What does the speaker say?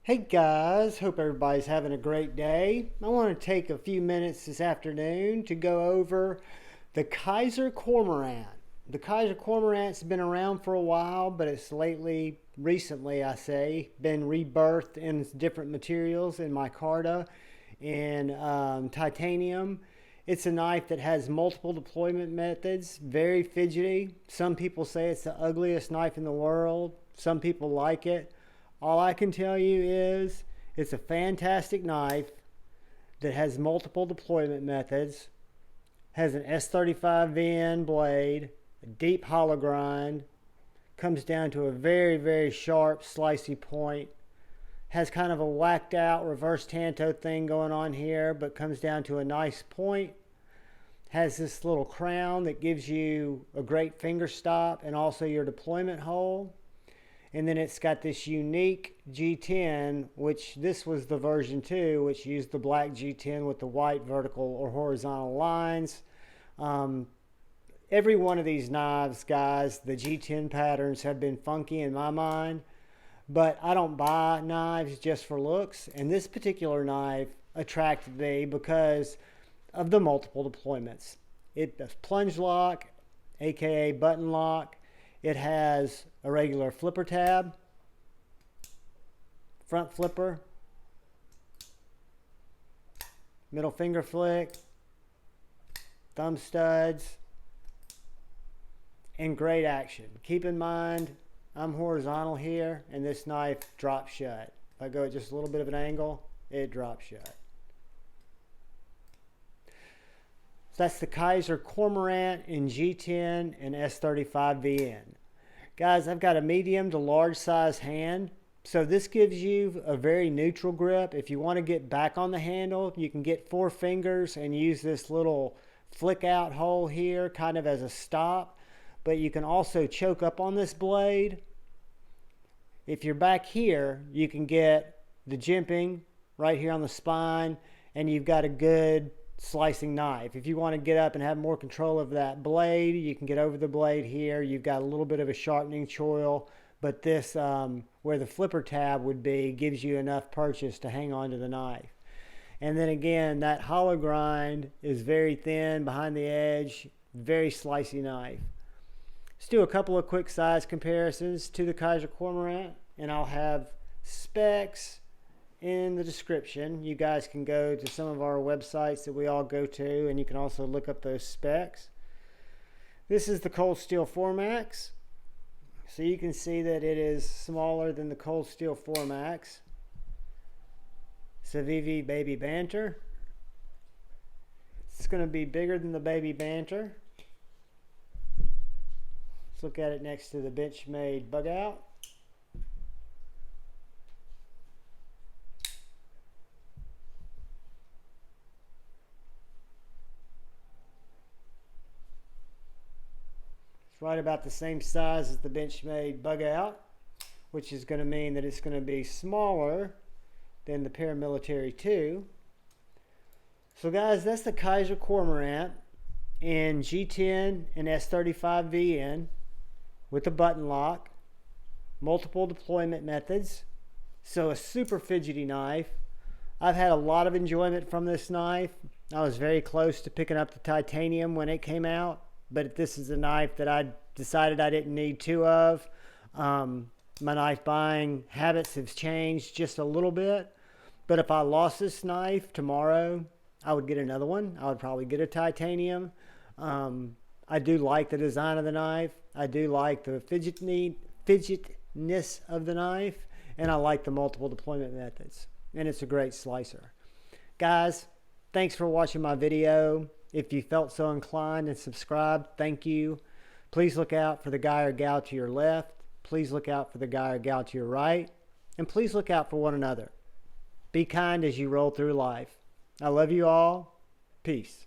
Hey guys, hope everybody's having a great day. I want to take a few minutes this afternoon to go over the Kizer Cormorant. The Kizer Cormorant's been around for a while, but it's recently I say, been rebirthed in different materials in micarta and titanium. It's a knife that has multiple deployment methods, very fidgety. Some people say it's the ugliest knife in the world. Some people like it. All I can tell you is it's a fantastic knife that has multiple deployment methods, has an S35VN blade, a deep hollow grind, comes down to a very, very sharp, slicey point, has kind of a whacked out reverse tanto thing going on here, but comes down to a nice point, has this little crown that gives you a great finger stop and also your deployment hole. And then it's got this unique G10, which this was the version 2, which used the black G10 with the white vertical or horizontal lines. Every one of these knives, guys, the G10 patterns have been funky in my mind, but I don't buy knives just for looks. And this particular knife attracted me because of the multiple deployments. It does plunge lock, aka button lock. It has a regular flipper tab, front flipper, middle finger flick, thumb studs, and great action. Keep in mind, I'm horizontal here, and this knife drops shut. If I go at just a little bit of an angle, it drops shut. So that's the Kizer Cormorant in G10 and S35VN. Guys, I've got a medium to large size hand, so this gives you a very neutral grip. If you want to get back on the handle, you can get 4 fingers and use this little flick out hole here kind of as a stop, but you can also choke up on this blade. If you're back here, you can get the jimping right here on the spine, and you've got a good slicing knife. If you want to get up and have more control of that blade, you can get over the blade here. You've got a little bit of a sharpening choil, but this where the flipper tab would be gives you enough purchase to hang on to the knife. And then again, that hollow grind is very thin behind the edge, very slicey knife. Let's do a couple of quick size comparisons to the Kizer Cormorant, and I'll have specs in the description. You guys can go to some of our websites that we all go to, and you can also look up those specs. This is the Cold Steel 4MAX. So you can see that it is smaller than the Cold Steel 4MAX. Civivi Baby Banter. It's going to be bigger than the Baby Banter. Let's look at it next to the Benchmade Bug Out. It's right about the same size as the Benchmade Bug Out, which is going to mean that it's going to be smaller than the Paramilitary 2. So guys, that's the Kizer Cormorant in G10 and S35VN with a button lock, multiple deployment methods, so a super fidgety knife. I've had a lot of enjoyment from this knife. I was very close to picking up the titanium when it came out, but this is a knife that I decided I didn't need 2 of. My knife buying habits have changed just a little bit, but if I lost this knife tomorrow, I would get another one. I would probably get a titanium. I do like the design of the knife. I do like the fidgetness of the knife, and I like the multiple deployment methods, and it's a great slicer. Guys, thanks for watching my video. If you felt so inclined and subscribed, thank you. Please look out for the guy or gal to your left. Please look out for the guy or gal to your right. And please look out for one another. Be kind as you roll through life. I love you all. Peace.